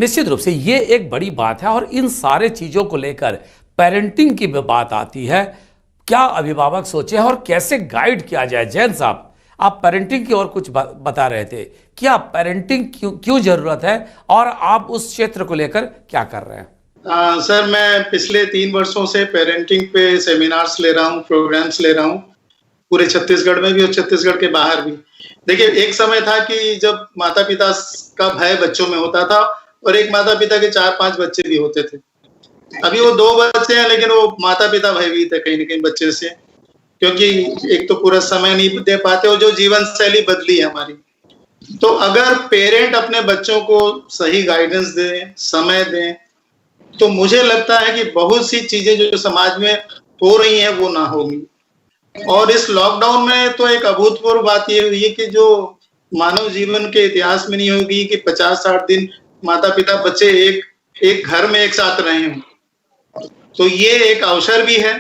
निश्चित रूप से ये एक बड़ी बात है और इन सारे चीज़ों को लेकर पेरेंटिंग की बात आती है। क्या अभिभावक सोचे और कैसे गाइड किया जाए? जैन साहब, आप पेरेंटिंग की ओर कुछ बता रहे थे, क्या पेरेंटिंग क्यों जरूरत है और आप उस क्षेत्र को लेकर क्या कर रहे हैं? सर, मैं पिछले 3 वर्षों से पेरेंटिंग पे सेमिनार्स ले रहा हूँ, प्रोग्राम्स ले रहा हूँ, पूरे छत्तीसगढ़ में भी और छत्तीसगढ़ के बाहर भी। देखिए, एक समय था कि जब माता पिता का भय बच्चों में होता था और एक माता पिता के 4-5 बच्चे भी होते थे। अभी वो 2 बच्चे हैं, लेकिन वो माता पिता भयभीत है कहीं ना कहीं बच्चे से, क्योंकि एक तो पूरा समय नहीं दे पाते और जो जीवन शैली बदली है हमारी। तो अगर पेरेंट अपने बच्चों को सही गाइडेंस दें, समय दें, तो मुझे लगता है कि बहुत सी चीजें जो समाज में हो रही हैं वो ना होगी। और इस लॉकडाउन में तो एक अभूतपूर्व बात ये हुई है कि जो मानव जीवन के इतिहास में नहीं होगी कि 50-60 दिन माता पिता बच्चे एक घर में एक साथ रहे हों। तो ये एक अवसर भी है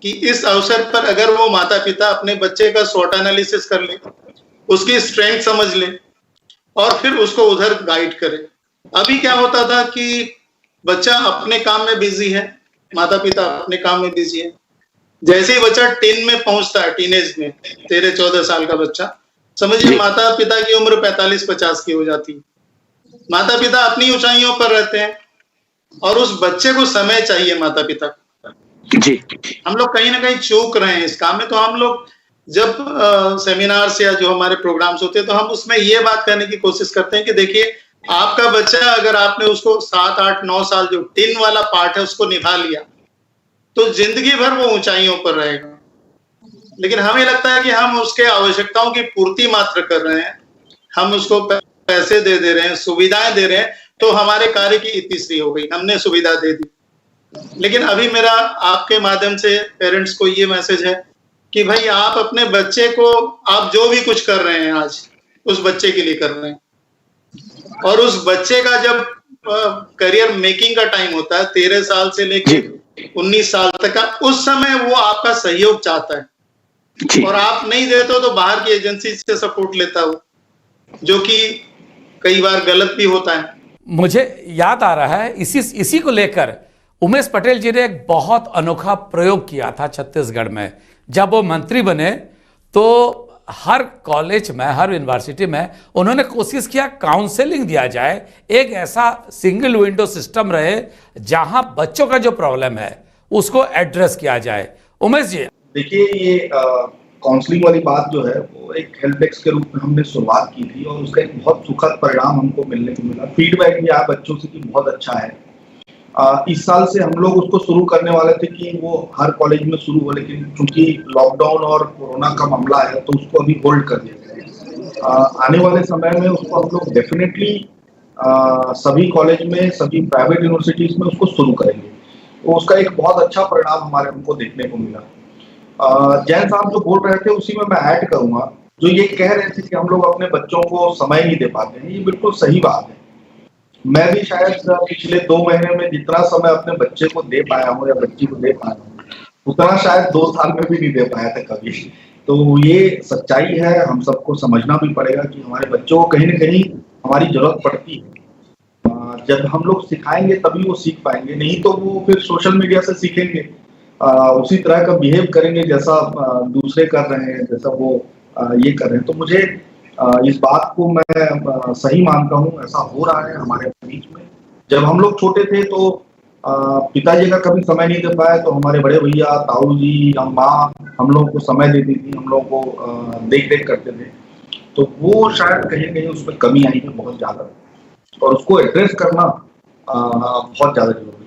कि इस अवसर पर अगर वो माता पिता अपने बच्चे का स्वॉट एनालिसिस कर ले, उसकी स्ट्रेंथ समझ ले और फिर उसको उधर गाइड करे। अभी क्या होता था कि बच्चा अपने काम में बिजी है, माता पिता अपने काम में बिजी है। जैसे ही बच्चा टीन में पहुंचता है, टीनेज में, 13-14 साल का बच्चा, समझिए माता पिता की उम्र 45-50 की हो जाती है। माता पिता अपनी ऊंचाइयों पर रहते हैं और उस बच्चे को समय चाहिए माता पिता को। जी, हम लोग कहीं ना कहीं चूक रहे हैं इस काम में। तो हम लोग जब सेमिनार्स या जो हमारे प्रोग्राम्स होते हैं तो हम उसमें ये बात करने की कोशिश करते हैं कि देखिए, आपका बच्चा अगर आपने उसको 7, 8, 9 साल जो टीन वाला पार्ट है उसको निभा लिया तो जिंदगी भर वो ऊंचाइयों पर रहेगा। लेकिन हमें लगता है कि हम उसके आवश्यकताओं की पूर्ति मात्र कर रहे हैं, हम उसको पैसे दे रहे हैं, सुविधाएं दे रहे हैं, तो हमारे कार्य की इतिश्री हो गई, हमने सुविधा दे दी। लेकिन अभी मेरा आपके माध्यम से पेरेंट्स को ये मैसेज है कि भाई, आप अपने बच्चे को, आप जो भी कुछ कर रहे हैं आज उस बच्चे के लिए कर रहे हैं, और उस बच्चे का जब करियर मेकिंग का टाइम होता है 13 साल से लेकर 19 साल तक का, उस समय वो आपका सहयोग चाहता है और आप नहीं देते हो तो बाहर की एजेंसी से सपोर्ट लेता हो, जो कि कई बार गलत भी होता है। मुझे याद आ रहा है इसी को लेकर उमेश पटेल जी ने एक बहुत अनोखा प्रयोग किया था छत्तीसगढ़ में। जब वो मंत्री बने तो हर कॉलेज में, हर यूनिवर्सिटी में उन्होंने कोशिश किया काउंसलिंग दिया जाए, एक ऐसा सिंगल विंडो सिस्टम रहे जहां बच्चों का जो प्रॉब्लम है उसको एड्रेस किया जाए। उमेश जी, देखिए, ये काउंसलिंग वाली बात जो है वो एक हेल्प डेस्क के रूप में हमने शुरुआत की थी और उसका एक बहुत सुखद परिणाम हमको मिलने को मिला। फीडबैक भी आया बच्चों से कि बहुत अच्छा है। इस साल से हम लोग उसको शुरू करने वाले थे कि वो हर कॉलेज में शुरू हो, लेकिन चूंकि लॉकडाउन और कोरोना का मामला है तो उसको अभी होल्ड कर दिया गया है। आने वाले समय में उसको हम लोग डेफिनेटली सभी कॉलेज में, सभी प्राइवेट यूनिवर्सिटीज में उसको शुरू करेंगे। तो उसका एक बहुत अच्छा परिणाम हमको देखने को मिला। जैन साहब जो बोल रहे थे उसी में मैं ऐड करूंगा, जो ये कह रहे थे कि हम लोग अपने बच्चों को समय नहीं दे पाते हैं, ये बिल्कुल सही बात है। मैं भी शायद पिछले 2 महीने में जितना समय अपने बच्चे को दे पाया हूँ या बच्ची को दे पाया हूँ, उतना शायद 2 साल में भी नहीं दे पाया था कभी। तो ये सच्चाई है, हम सबको समझना भी पड़ेगा कि हमारे बच्चों को कहीं ना कहीं हमारी जरूरत पड़ती है। जब हम लोग सिखाएंगे तभी वो सीख पाएंगे, नहीं तो वो फिर सोशल मीडिया से सीखेंगे, उसी तरह का बिहेव करेंगे जैसा दूसरे कर रहे हैं, जैसा वो ये कर रहे हैं। तो मुझे इस बात को मैं सही मानता हूँ, ऐसा हो रहा है हमारे बीच में। जब हम लोग छोटे थे तो पिताजी का कभी समय नहीं दे पाया तो हमारे बड़े भैया, ताऊ जी, माँ हम लोगों को समय देती थी, हम लोगों को देख रेख करते थे। तो वो शायद कहीं ना कहीं उसमें कमी आई है बहुत ज्यादा, और उसको एड्रेस करना बहुत ज्यादा जरूरी है।